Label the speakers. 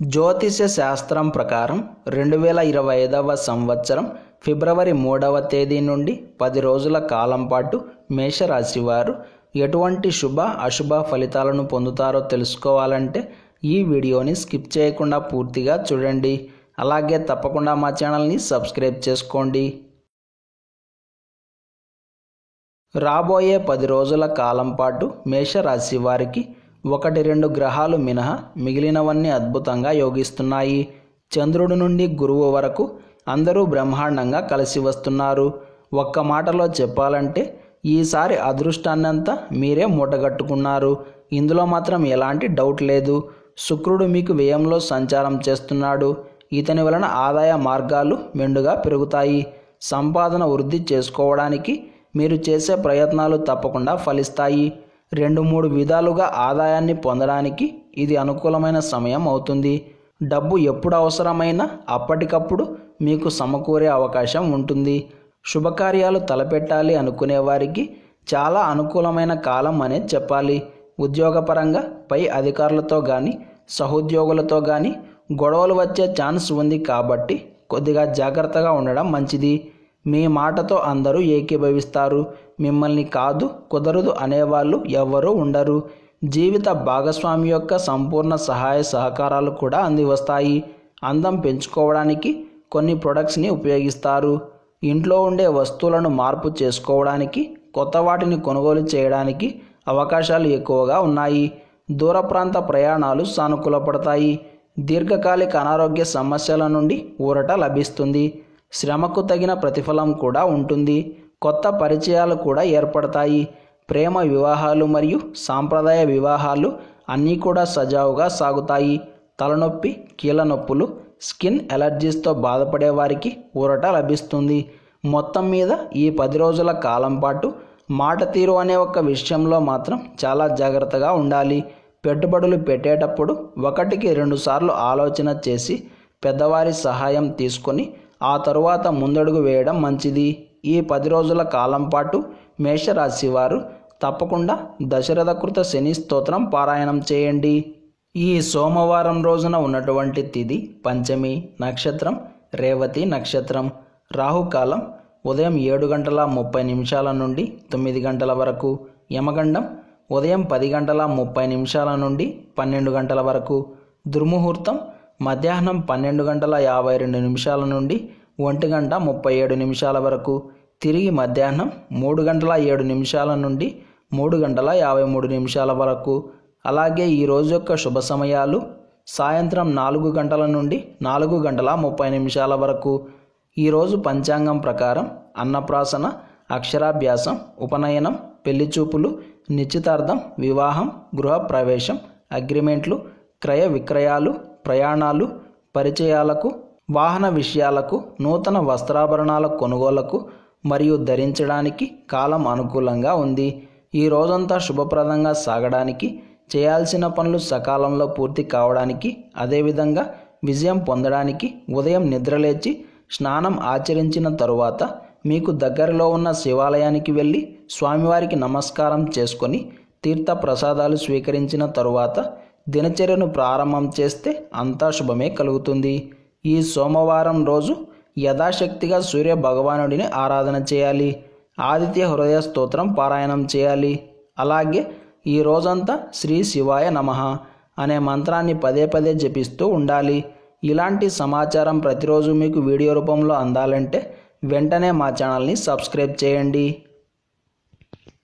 Speaker 1: జ్యోతిష శాస్త్రం ప్రకారం 2025వ సంవత్సరం ఫిబ్రవరి 3వ తేదీ నుండి 10 రోజుల కాలం పాటు మేషరాశి వారు ఎటువంటి శుభ అశుభ ఫలితాలను పొందుతారో తెలుసుకోవాలంటే ఈ వీడియోని స్కిప్ చేయకుండా పూర్తిగా చూడండి. అలాగే తప్పకుండా మా ఛానల్ని సబ్స్క్రైబ్ చేసుకోండి. రాబోయే 10 రోజుల కాలం పాటు మేషరాశి వారికి 1-2 గ్రహాలు మినహా మిగిలినవన్నీ అద్భుతంగా యోగిస్తున్నాయి. చంద్రుడి నుండి గురువు వరకు అందరూ బ్రహ్మాండంగా కలిసి వస్తున్నారు. ఒక్క మాటలో చెప్పాలంటే ఈసారి అదృష్టాన్నంతా మీరే మూటగట్టుకున్నారు. ఇందులో మాత్రం ఎలాంటి డౌట్ లేదు. శుక్రుడు మీకు వ్యయంలో సంచారం చేస్తున్నాడు. ఇతని వలన ఆదాయ మార్గాలు మెండుగా పెరుగుతాయి. సంపాదన వృద్ధి చేసుకోవడానికి మీరు చేసే ప్రయత్నాలు తప్పకుండా ఫలిస్తాయి. 2-3 విధాలుగా ఆదాయాన్ని పొందడానికి ఇది అనుకూలమైన సమయం అవుతుంది. డబ్బు ఎప్పుడు అవసరమైనా అప్పటికప్పుడు మీకు సమకూరే అవకాశం ఉంటుంది. శుభకార్యాలు తలపెట్టాలి అనుకునే వారికి చాలా అనుకూలమైన కాలం అనే చెప్పాలి. ఉద్యోగపరంగా పై అధికారులతో కానీ సహోద్యోగులతో కానీ గొడవలు వచ్చే ఛాన్స్ ఉంది కాబట్టి కొద్దిగా జాగ్రత్తగా ఉండడం మంచిది. మీ మాటతో అందరూ ఏకీభవిస్తారు. మిమ్మల్ని కాదు కుదరదు అనేవాళ్ళు ఎవ్వరూ ఉండరు. జీవిత భాగస్వామి యొక్క సంపూర్ణ సహాయ సహకారాలు కూడా అంది వస్తాయి. అందం పెంచుకోవడానికి కొన్ని ప్రొడక్ట్స్ని ఉపయోగిస్తారు. ఇంట్లో ఉండే వస్తువులను మార్పు చేసుకోవడానికి కొత్త వాటిని కొనుగోలు చేయడానికి అవకాశాలు ఎక్కువగా ఉన్నాయి. దూర ప్రాంత ప్రయాణాలు సానుకూలపడతాయి. దీర్ఘకాలిక అనారోగ్య సమస్యల నుండి ఊరట లభిస్తుంది. శ్రమకు తగిన ప్రతిఫలం కూడా ఉంటుంది. కొత్త పరిచయాలు కూడా ఏర్పడతాయి. ప్రేమ వివాహాలు మరియు సాంప్రదాయ వివాహాలు అన్నీ కూడా సజావుగా సాగుతాయి. తలనొప్పి, కీళ్ళ నొప్పులు, స్కిన్ ఎలర్జీస్తో బాధపడే వారికి ఊరట లభిస్తుంది. మొత్తం మీద ఈ 10 రోజుల కాలం పాటు మాట తీరు అనే ఒక విషయంలో మాత్రం చాలా జాగ్రత్తగా ఉండాలి. పెట్టుబడులు పెట్టేటప్పుడు 1-2 సార్లు ఆలోచన చేసి పెద్దవారి సహాయం తీసుకొని ఆ తరువాత ముందడుగు వేయడం మంచిది. ఈ 10 రోజుల కాలం పాటు మేషరాశి వారు తప్పకుండా దశరథ కృత శని స్తోత్రం పారాయణం చేయండి. ఈ సోమవారం రోజున ఉన్నటువంటి తిథి పంచమి, నక్షత్రం రేవతి నక్షత్రం. రాహుకాలం ఉదయం 7:30 నుండి 9 గంటల వరకు. యమగండం ఉదయం 10:30 నుండి 12 గంటల వరకు. దుర్ముహూర్తం మధ్యాహ్నం 12:52 నుండి 1:37 వరకు. తిరిగి మధ్యాహ్నం 3:07 నుండి 3:53 వరకు. అలాగే ఈ రోజు యొక్క శుభ సమయాలు సాయంత్రం 4 గంటల నుండి 4:30 వరకు. ఈరోజు పంచాంగం ప్రకారం అన్నప్రాసన, అక్షరాభ్యాసం, ఉపనయనం, పెళ్లిచూపులు, నిశ్చితార్థం, వివాహం, గృహప్రవేశం, అగ్రిమెంట్లు, క్రయ విక్రయాలు, ప్రయాణాలు, పరిచయాలకు, వాహన విషయాలకు, నూతన వస్త్రాభరణాల కొనుగోలుకు మరియు ధరించడానికి కాలం అనుకూలంగా ఉంది. ఈ రోజంతా శుభప్రదంగా సాగడానికి, చేయాల్సిన పనులు సకాలంలో పూర్తి కావడానికి, అదేవిధంగా విజయం పొందడానికి ఉదయం నిద్రలేచి స్నానం ఆచరించిన తరువాత మీకు దగ్గరలో ఉన్న శివాలయానికి వెళ్ళి స్వామివారికి నమస్కారం చేసుకొని తీర్థ ప్రసాదాలు స్వీకరించిన తరువాత దినచర్యను ప్రారంభం చేస్తే అంతా శుభమే కలుగుతుంది. ఈ సోమవారం రోజు యథాశక్తిగా సూర్య భగవానుడిని ఆరాధన చేయాలి. ఆదిత్య హృదయ స్తోత్రం పారాయణం చేయాలి. అలాగే ఈ రోజంతా శ్రీ శివాయ నమః అనే మంత్రాన్ని పదే జపిస్తూ ఉండాలి. ఇలాంటి సమాచారం ప్రతిరోజు మీకు వీడియో రూపంలో అందాలంటే వెంటనే మా ఛానల్ని సబ్స్క్రైబ్ చేయండి.